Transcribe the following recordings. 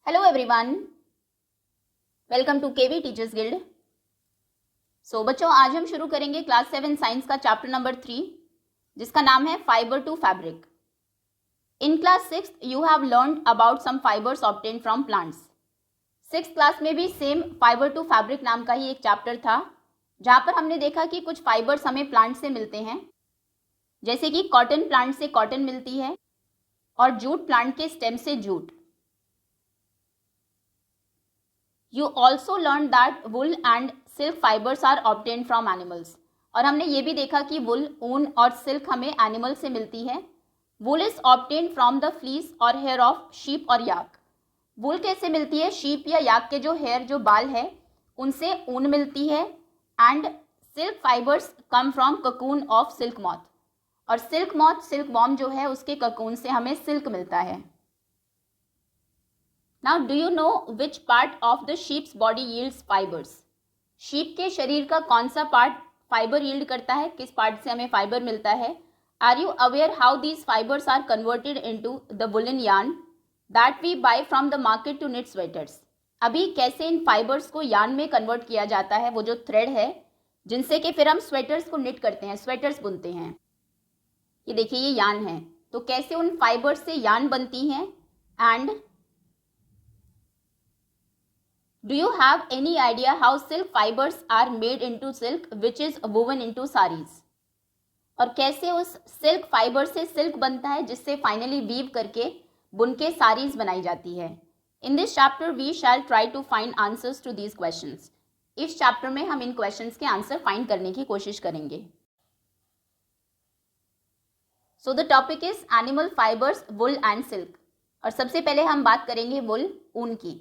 Hello everyone, welcome to KV teachers guild. बच्चों, आज हम शुरू करेंगे क्लास 7 साइंस का चैप्टर नंबर 3 जिसका नाम है fibre to fabric. In class 6 you have learned about some fibres obtain from plants. 6th class में भी सेम फाइबर टू फैब्रिक नाम का ही एक चैप्टर था जहाँ पर हमने देखा कि कुछ फाइबर्स हमें प्लांट से मिलते हैं, जैसे कि कॉटन प्लांट से कॉटन मिलती है और जूट प्लांट के स्टेम से jute. You also learned that wool and silk fibers are obtained from animals। और हमने ये भी देखा कि wool, ऊन और silk हमें एनिमल से मिलती है। wool is obtained from the fleece और hair of sheep और yak। wool कैसे मिलती है? sheep या yak के जो hair, जो बाल है, उनसे ऊन मिलती है। and silk fibers come from cocoon of silk moth। और silk moth, silk worm जो है, उसके cocoon से हमें silk मिलता है। Now do you know which part of the sheep's body yields fibers? sheep के शरीर का कौन सा पार्ट फाइबर यील्ड करता है? किस पार्ट से हमें फाइबर मिलता है? Are you aware how these fibers are converted into the woolen yarn that we buy from the market to knit sweaters? अभी कैसे इन फाइबर्स को यार्न में कन्वर्ट किया जाता है, वो जो थ्रेड है जिनसे कि फिर हम स्वेटर्स को निट करते हैं, स्वेटर्स बुनते हैं। ये देखिए, ये यार्न है। तो कैसे उन फाइबर्स से यार्न बनती हैं? And Do you have any idea how silk fibers are made into silk which is woven into sarees? और कैसे उस सिल्क फाइबर से सिल्क बनता है जिससे फाइनली वीव करके बुन के सारीज बनाई जाती है। In this chapter we shall try to find answers to these questions. इस चैप्टर में हम इन क्वेश्चंस के आंसर फाइंड करने की कोशिश करेंगे। So the topic is animal fibres, wool and silk. और सबसे पहले हम बात करेंगे वुल, ऊन की।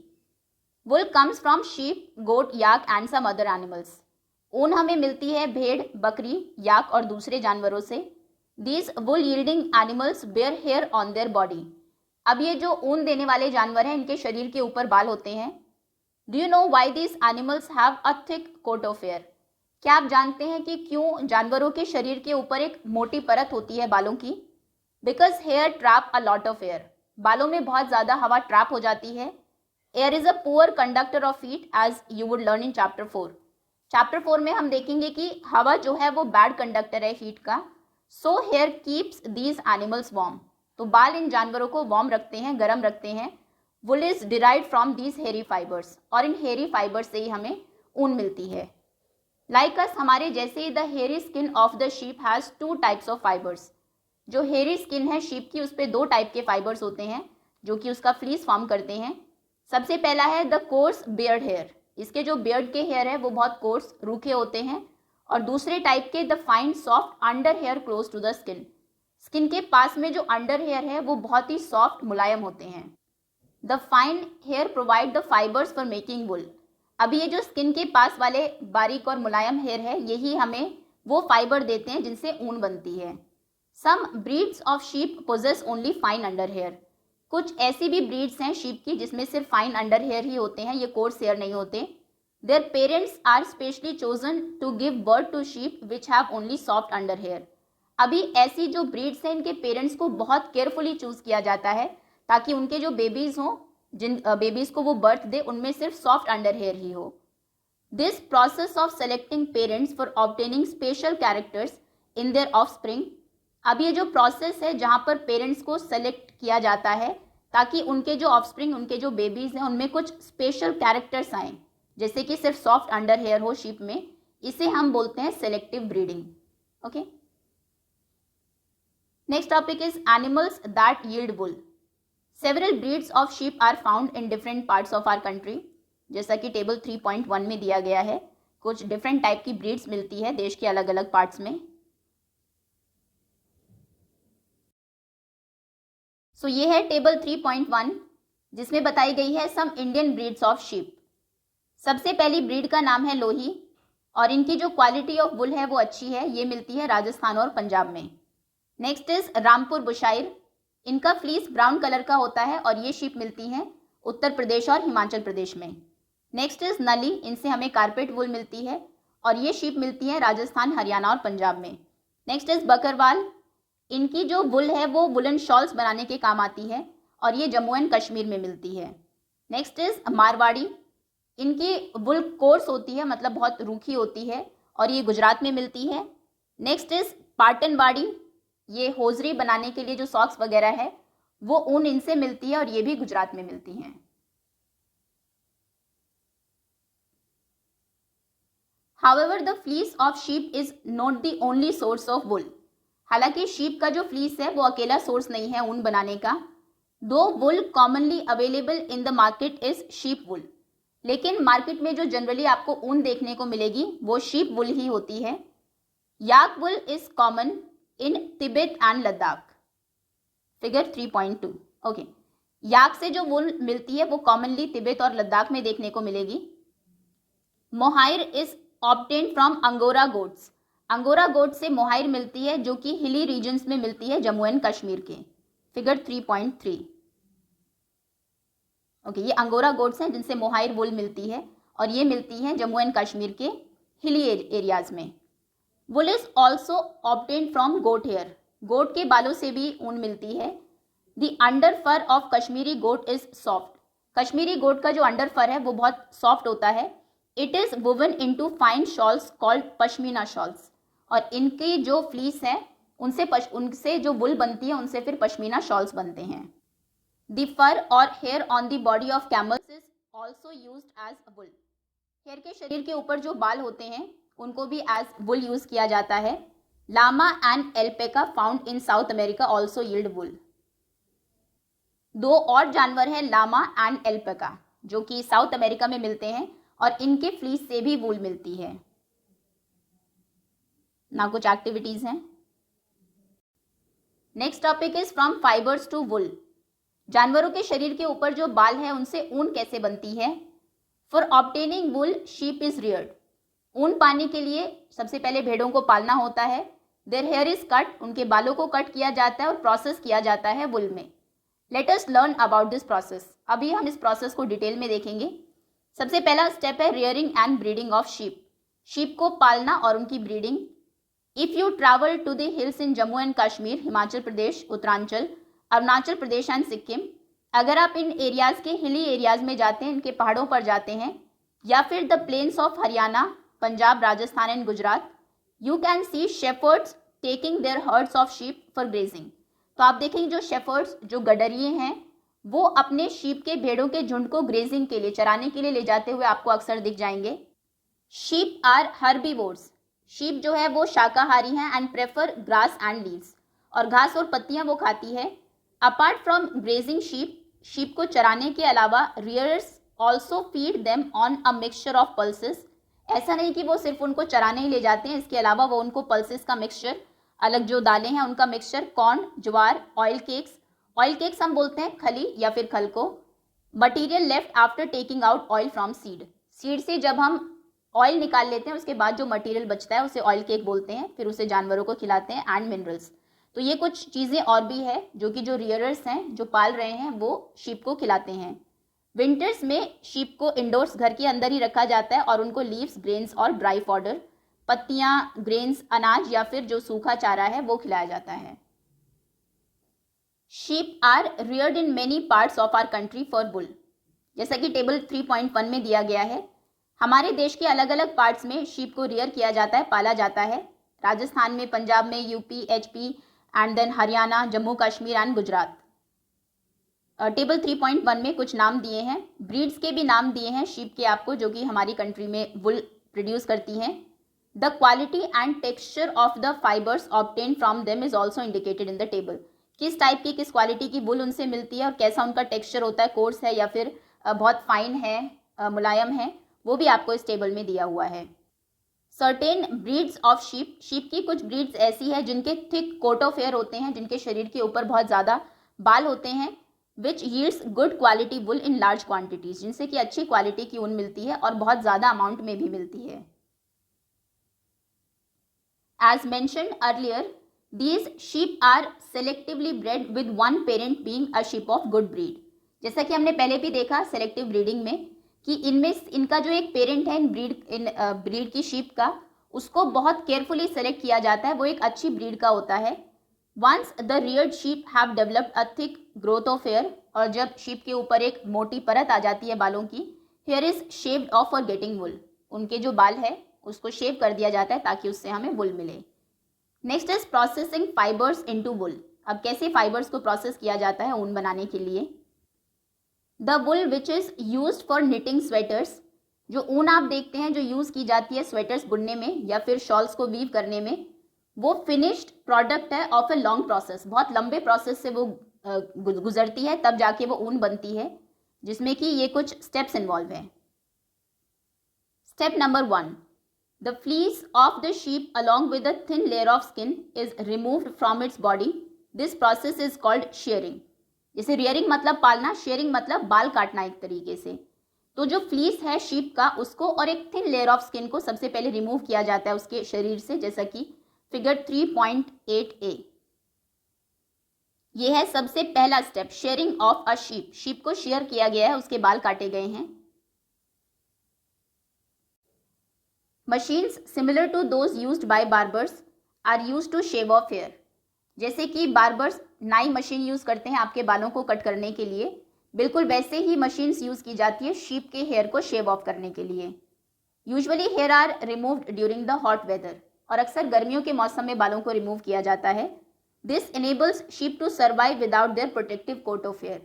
Wool comes from sheep, goat, yak and some other animals। ऊन हमें मिलती है भेड़, बकरी, याक और दूसरे जानवरों से। These wool yielding animals bear hair on their body। अब ये जो ऊन देने वाले जानवर हैं, इनके शरीर के ऊपर बाल होते हैं। Do you know why these animals have a thick coat of hair? क्या आप जानते हैं कि क्यों जानवरों के शरीर के ऊपर एक मोटी परत होती है बालों की? Because hair trap a lot of air। बालों में बहुत ज़्यादा हवा ट्रैप हो जाती है। Air is a poor conductor of heat as you would learn in chapter 4। Chapter 4 में हम देखेंगे कि हवा जो है वो बैड कंडक्टर है हीट का। So hair keeps these animals warm। तो बाल इन जानवरों को वार्म रखते हैं, गर्म रखते हैं। Wool is derived from these hairy fibers। और इन hairy fibers से ही हमें ऊन मिलती है। Like us, हमारे जैसे ही the hairy skin of the sheep has 2 types of fibers। जो hairy skin है sheep की, उस पर 2 टाइप के फाइबर्स होते हैं जो कि उसका फ्लीस फॉर्म करते हैं। सबसे पहला है द कोर्स बियर्ड हेयर। इसके जो बियर्ड के हेयर है वो बहुत कोर्स, रूखे होते हैं। और दूसरे टाइप के the fine soft under hair close to the skin. Skin के पास में जो अंडर हेयर है वो बहुत ही सॉफ्ट, मुलायम होते हैं। The fine hair provide the fibres for making wool. अभी ये जो स्किन के पास वाले बारीक और मुलायम हेयर है, यही हमें वो फाइबर देते हैं जिनसे ऊन बनती है। Some breeds of sheep possess only fine under hair. कुछ ऐसी भी ब्रीड्स हैं शीप की जिसमें सिर्फ फाइन अंडर हेयर ही होते हैं, ये कोर्स हेयर नहीं होते। Their parents are specially chosen to give birth to sheep which have only soft under hair. अभी ऐसी जो ब्रीड्स हैं, इनके पेरेंट्स को बहुत केयरफुली चूज किया जाता है ताकि उनके जो बेबीज हों, जिन बेबीज को वो बर्थ दे, उनमें सिर्फ सॉफ्ट अंडर हेयर ही हो। This process of selecting parents for obtaining special characters in their offspring. अब ये जो प्रोसेस है जहाँ पर पेरेंट्स को सेलेक्ट किया जाता है ताकि उनके जो ऑफस्प्रिंग, उनके जो बेबीज हैं, उनमें कुछ स्पेशल कैरेक्टर्स आए, जैसे कि सिर्फ सॉफ्ट अंडर हेयर हो शीप में, इसे हम बोलते हैं selective breeding. Okay, next topic is animals that yield wool. Several breeds of sheep are found in different parts of our country. जैसा कि टेबल 3.1 में दिया गया है, कुछ डिफरेंट टाइप की ब्रीड्स मिलती है देश के अलग अलग पार्ट्स में। सो ये है टेबल 3.1 जिसमें बताई गई है some Indian breeds of sheep. सबसे पहली ब्रीड का नाम है लोही और इनकी जो क्वालिटी ऑफ वुल है वो अच्छी है, ये मिलती है राजस्थान और पंजाब में। Next is Rampur Bushair. इनका फ्लीस ब्राउन कलर का होता है और ये शीप मिलती हैं उत्तर प्रदेश और हिमाचल प्रदेश में। नेक्स्ट इज नली। इनसे हमें कारपेट वुल मिलती है और ये शीप मिलती है राजस्थान, हरियाणा और पंजाब में। Next is Bakarwal. इनकी जो वुल है वो वुलन शॉल्स बनाने के काम आती है और ये जम्मू एंड कश्मीर में मिलती है। Next is Marwari. इनकी वुल कोर्स होती है, मतलब बहुत रूखी होती है, और ये गुजरात में मिलती है। Next is Patanwadi. ये होजरी बनाने के लिए जो सॉक्स वगैरह है वो ऊन इनसे मिलती है और ये भी गुजरात में मिलती हैं। However the fleece of sheep is not the only source of wool. हालांकि शीप का जो फ्लीस है वो अकेला सोर्स नहीं है ऊन बनाने का। दो wool commonly available in the market is sheep wool. लेकिन मार्केट में जो जनरली आपको ऊन देखने को मिलेगी वो शीप वुल ही होती है। Yak wool is common in Tibet and Ladakh. Figure 3.2। Okay, yak से जो वुल मिलती है वो कॉमनली तिब्बत और लद्दाख में देखने को मिलेगी। Mohair is obtained from Angora goats. Angora goat से मोहायर मिलती है जो कि हिली रीजन्स में मिलती है जम्मू एंड कश्मीर के। फिगर 3.3। ओके, ये अंगोरा गोट्स हैं जिनसे मोहायर वुल मिलती है और ये मिलती है जम्मू एंड कश्मीर के हिली एरियाज में। Wool is also obtained from goat hair. Goat के बालों से भी ऊन मिलती है। The under fur of Kashmiri goat is soft. Kashmiri goat का जो अंडर फर है वो बहुत सॉफ्ट होता है। It is woven into fine shawls called pashmina shawls. और इनकी जो फ्लीस है उनसे जो वुल बनती है उनसे फिर पश्मीना शॉल्स बनते हैं। द फर और hair on the body of camels is also used as wool. Hair के शरीर के ऊपर जो बाल होते हैं उनको भी एज वुल यूज किया जाता है। Llama and alpaca found in South America also yield wool. दो और जानवर हैं लामा एंड एल्पेका जो कि साउथ अमेरिका में मिलते हैं और इनके फ्लीस से भी वूल मिलती है। ना कुछ एक्टिविटीज हैं। Next topic is from fibres to wool. जानवरों के शरीर के ऊपर जो बाल है उनसे ऊन कैसे बनती है। For obtaining wool sheep is reared. ऊन पाने के लिए सबसे पहले भेड़ों को पालना होता है। Their hair is cut. उनके बालों को कट किया जाता है और प्रोसेस किया जाता है वुल में। Let us learn about this process. अभी हम इस प्रोसेस को डिटेल में देखेंगे। सबसे पहला स्टेप है rearing and breeding of sheep. Sheep को पालना और उनकी breeding. If you travel to the hills in Jammu and Kashmir, Himachal Pradesh, Uttaranchal, Arunachal Pradesh and Sikkim, अगर आप इन एरियाज के हिली एरियाज में जाते हैं, इनके पहाड़ों पर जाते हैं, या फिर the plains of Haryana, Punjab, Rajasthan and Gujarat, you can see shepherds taking their herds of sheep for grazing. तो आप देखेंगे जो शेफर्ड्स, जो गडरिये हैं, वो अपने शीप के भेड़ों के झुंड को ग्रेजिंग के लिए, चराने के लिए ले जाते हुए आपको अक्सर दिख जाएंगे। Sheep are herbivores. शीप जो है वो शाकाहारी हैं and prefer grass and leaves. और घास और पत्तियां वो खाती है। अपार्ट फ्रॉम ग्रेजिंग शीप को चराने के अलावा rearers also feed them on a mixture of pulses. ऐसा नहीं कि वो सिर्फ उनको चराने ही ले जाते हैं, इसके अलावा वो उनको पल्सेस का मिक्सचर, अलग जो दालें हैं उनका मिक्सचर, कॉर्न, ज्वार, ऑयल केक्स हम बोलते हैं खली या फिर खल को। Material left after taking out oil from seed से जब हम ऑयल निकाल लेते हैं उसके बाद जो मटेरियल बचता है उसे ऑयल केक बोलते हैं, फिर उसे जानवरों को खिलाते हैं। And minerals. तो ये कुछ चीज़ें और भी है जो कि जो रियरर्स हैं, जो पाल रहे हैं, वो शीप को खिलाते हैं। विंटर्स में शीप को इंडोर्स घर के अंदर ही रखा जाता है और उनको लीव्स, ग्रेन्स और ड्राई फॉडर, पत्तियाँ, ग्रेन्स, अनाज या फिर जो सूखा चारा है वो खिलाया जाता है। Sheep are reared in many parts of our country for wool. जैसा कि टेबल 3.1 में दिया गया है, हमारे देश के अलग अलग पार्ट्स में शीप को रियर किया जाता है, पाला जाता है। राजस्थान में, पंजाब में, UP, HP and then Haryana, Jammu Kashmir and Gujarat. Table 3.1 में कुछ नाम दिए हैं, ब्रीड्स के भी नाम दिए हैं शीप के आपको, जो कि हमारी कंट्री में वुल प्रोड्यूस करती हैं। The quality and texture of the fibres obtain from them is also indicated in the table. किस टाइप की, किस क्वालिटी की वुल उनसे मिलती है और कैसा उनका टेक्सचर होता है, कोर्स है या फिर बहुत फाइन है, मुलायम है, वो भी आपको इस टेबल में दिया हुआ है। सर्टेन ब्रीड्स ऑफ शीप की कुछ ब्रीड्स ऐसी है जिनके थिक कोट ऑफ हेयर होते हैं, जिनके शरीर के ऊपर बहुत ज़्यादा बाल होते हैं, which yields good quality wool in large quantities, जिनसे कि अच्छी क्वालिटी की ऊन मिलती है और बहुत ज़्यादा अमाउंट में भी मिलती है। As mentioned earlier, these sheep are selectively bred with one parent being a sheep of good breed. जैसा कि हमने पहले भी देखा सेलेक्टिव ब्रीडिंग में कि इनमें इनका जो एक पेरेंट है इन ब्रीड की शीप का, उसको बहुत केयरफुली सेलेक्ट किया जाता है, वो एक अच्छी ब्रीड का होता है। Once the reared sheep have developed a thick growth of hair, और जब शीप के ऊपर एक मोटी परत आ जाती है बालों की, hair is shaved off for getting wool, उनके जो बाल है उसको शेव कर दिया जाता है ताकि उससे हमें वुल मिले। Next is processing fibres into wool. अब कैसे फाइबर्स को प्रोसेस किया जाता है ऊन बनाने के लिए। The wool which is used for knitting sweaters, जो ऊन आप देखते हैं जो यूज की जाती है स्वेटर्स बुनने में या फिर शॉल्स को वीव करने में, वो फिनिश्ड प्रोडक्ट है ऑफ ए लॉन्ग प्रोसेस, बहुत लंबे प्रोसेस से वो गुजरती है तब जाके वो ऊन बनती है, जिसमें कि ये कुछ स्टेप्स इन्वॉल्व है। Step number 1, the fleece of the sheep along with a thin layer of skin is removed from its body, this process is called sharing. जैसे रियरिंग मतलब पालना, शेयरिंग मतलब बाल काटना एक तरीके से। तो जो फ्लीस है शीप का, उसको और एक थिन लेयर ऑफ स्किन को सबसे पहले रिमूव किया जाता है उसके शरीर से, जैसा कि फिगर 3.8a। यह है सबसे पहला step, shearing of a sheep. Sheep को शेयर किया गया है, उसके बाल काटे गए हैं। Machines similar to those used by barbers are used to shave off hair. जैसे कि बार्बर्स नाई मशीन यूज करते हैं आपके बालों को कट करने के लिए, बिल्कुल वैसे ही मशीन्स यूज की जाती है शीप के हेयर को शेव ऑफ करने के लिए। Usually hair are removed during the hot weather, और अक्सर गर्मियों के मौसम में बालों को रिमूव किया जाता है। This enables sheep to survive without their protective coat of hair,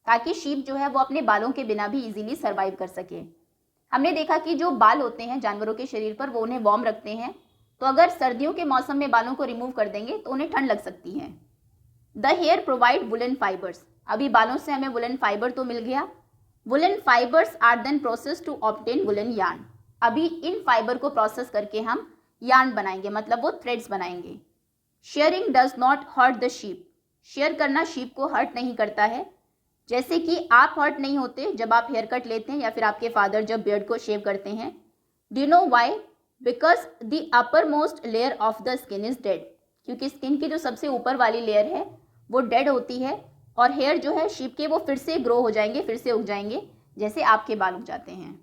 ताकि शीप जो है वो अपने बालों के बिना भी इजीली सर्वाइव कर सके। हमने देखा कि जो बाल होते हैं जानवरों के शरीर पर वो उन्हें वार्म रखते हैं, तो अगर सर्दियों के मौसम में बालों को रिमूव कर देंगे तो उन्हें ठंड लग सकती है। The hair provide woollen fibres, अभी बालों से हमें वुलन फाइबर तो मिल गया। Woollen fibres are then process to obtain woollen yarn. अभी इन फाइबर को प्रोसेस करके हम यार्न बनाएंगे, मतलब वो थ्रेड्स बनाएंगे। Shearing does not hurt the sheep, shear करना शीप को हर्ट नहीं करता है। जैसे कि आप हर्ट नहीं होते जब आप हेयर कट लेते हैं या फिर आपके फादर जब बियर्ड को शेव करते हैं। Do you know why? Because the upper most layer of the skin is dead, क्योंकि स्किन की जो सबसे ऊपर वाली लेयर है वो डेड होती है, और हेयर जो है शीप के वो फिर से ग्रो हो जाएंगे, फिर से उग जाएंगे, जैसे आपके बाल उग जाते हैं।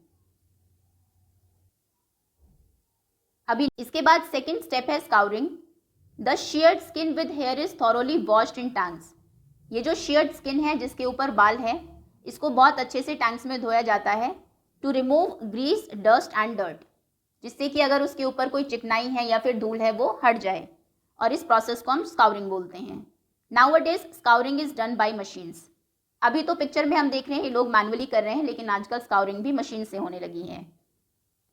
अभी इसके बाद सेकेंड स्टेप है scouring. The sheared skin with hair is thoroughly washed in tanks. ये जो शेयर्ड स्किन है जिसके ऊपर बाल है, इसको बहुत अच्छे से टैंक्स में धोया जाता है to remove grease, dust and dirt, जिससे कि अगर उसके ऊपर कोई चिकनाई है या फिर धूल है वो हट जाए, और इस प्रोसेस को हम स्काउरिंग बोलते हैं। Nowadays scouring is done by machines. अभी तो पिक्चर में हम देख रहे हैं ये लोग मैनुअली कर रहे हैं, लेकिन आजकल स्काउरिंग भी मशीन से होने लगी है।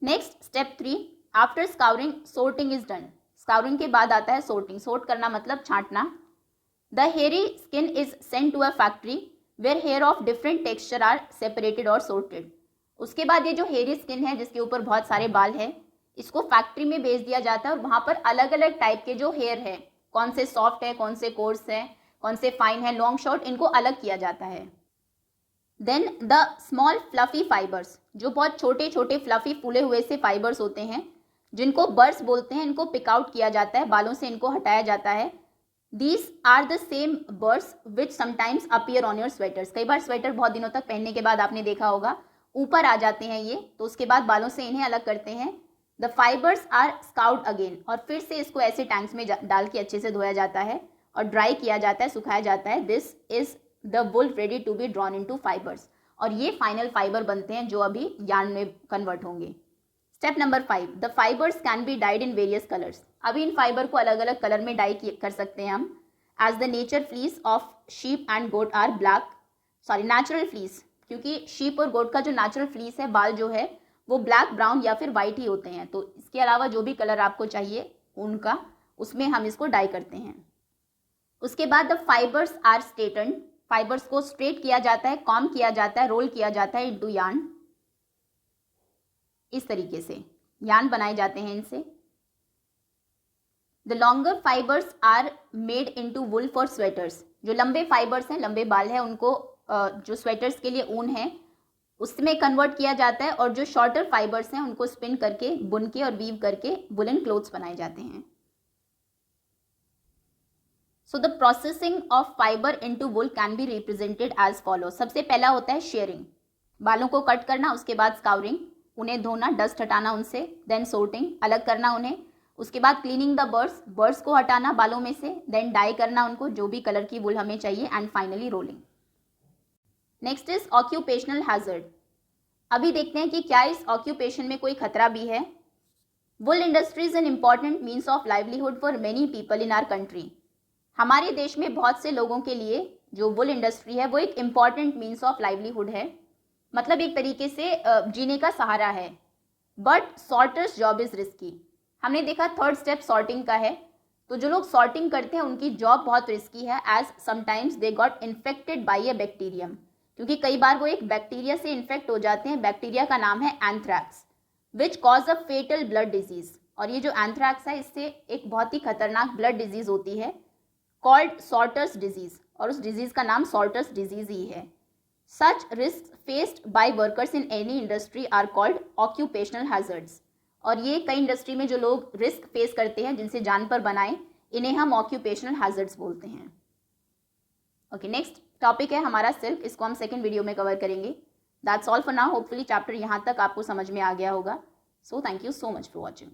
Next step 3, after scouring sorting is done. Scouring के बाद आता है सोर्टिंग। सोर्ट करना मतलब छांटना। The hairy skin is sent to a factory where hair of different texture are separated और सोर्टेड। उसके बाद ये जो हेयरी स्किन है जिसके ऊपर बहुत सारे बाल है, इसको फैक्ट्री में भेज दिया जाता है, और वहां पर अलग अलग टाइप के जो हेयर है, कौन से सॉफ्ट है, कौन से कोर्स है, कौन से फाइन है, लॉन्ग शॉर्ट, इनको अलग किया जाता है। Then the small fluffy fibres, जो बहुत छोटे छोटे फ्लफी फूले हुए से फाइबर्स होते हैं, जिनको बर्स बोलते हैं, इनको पिक आउट किया जाता है, बालों से इनको हटाया जाता है। These are the same burrs which sometimes appear on your sweaters. कई बार स्वेटर बहुत दिनों तक पहनने के बाद आपने देखा होगा ऊपर आ जाते हैं ये, तो उसके बाद बालों से इन्हें अलग करते हैं। The fibres are scoured again, और फिर से इसको ऐसे टैंक्स में डाल के अच्छे से धोया जाता है और ड्राई किया जाता है, सुखाया जाता है। This is the wool ready to be drawn into fibres, और ये फाइनल फाइबर बनते हैं जो अभी यार्न में कन्वर्ट होंगे। Step number 5, the fibres can be died in various colours. अभी इन फाइबर को अलग अलग कलर में डाई कर सकते हैं हम। As the nature fleece of sheep and goat are black, natural fleece, क्योंकि शीप और गोट का जो नेचुरल फ्लीस है, बाल जो है वो ब्लैक, ब्राउन या फिर वाइट ही होते हैं। तो इसके अलावा जो भी कलर आपको चाहिए उनका, उसमें हम इसको डाई करते हैं। उसके बाद द फाइबर्स आर स्ट्रेटन्ड, फाइबर्स को स्ट्रेट किया जाता है, कॉम किया जाता है, रोल किया जाता है इनटू यार्न। इस तरीके से यार्न बनाए जाते हैं इनसे। The longer fibres are made into wool for sweaters. जो लंबे फाइबर्स हैं, लंबे बाल हैं, उनको जो स्वेटर्स के लिए ऊन है उसमें कन्वर्ट किया जाता है, और जो शॉर्टर फाइबर्स हैं उनको स्पिन करके, बुन के और वीव करके वुलन क्लोथ्स बनाए जाते हैं। So the processing of fibre into wool can be represented as follow. सबसे पहला होता है शेयरिंग, बालों को कट करना, उसके बाद स्काउरिंग, उन्हें धोना, डस्ट हटाना उनसे, देन सोर्टिंग, अलग करना उन्हें, उसके बाद क्लीनिंग द बर्ड्स को हटाना बालों में से, देन डाई करना उनको जो भी कलर की वुल हमें चाहिए, and finally rolling. Next is occupational hazard. अभी देखते हैं कि क्या इस ऑक्यूपेशन में कोई खतरा भी है। Wool industry is an important means of livelihood for many people in our country. हमारे देश में बहुत से लोगों के लिए जो वुल इंडस्ट्री है वो एक इम्पॉर्टेंट मीन्स ऑफ लाइवलीहुड है, मतलब एक तरीके से जीने का सहारा है। But sorters job is risky. हमने देखा थर्ड स्टेप सॉर्टिंग का है, तो जो लोग सॉर्टिंग करते हैं उनकी जॉब बहुत रिस्की है, as sometimes they got infected by a bacterium, क्योंकि कई बार वो एक बैक्टीरिया से इन्फेक्ट हो जाते हैं। बैक्टीरिया का नाम है anthrax, which cause a fatal blood disease. और ये जो एंथ्रैक्स है इससे एक बहुत ही खतरनाक ब्लड डिजीज होती है कॉल्ड सॉर्टर्स डिजीज, और उस डिजीज का नाम सॉर्टर्स डिजीज ही है। Such risk faced by workers in any industry are called occupational hazards. और ये कई इंडस्ट्री में जो लोग रिस्क फेस करते हैं जिनसे जान पर बनाए, इन्हें हम ऑक्यूपेशनल हैजर्ड्स बोलते हैं। ओके, नेक्स्ट टॉपिक है हमारा सिल्क, इसको हम सेकंड वीडियो में कवर करेंगे। That's all for now. Hopefully chapter यहाँ तक आपको समझ में आ गया होगा। So thank you so much for watching.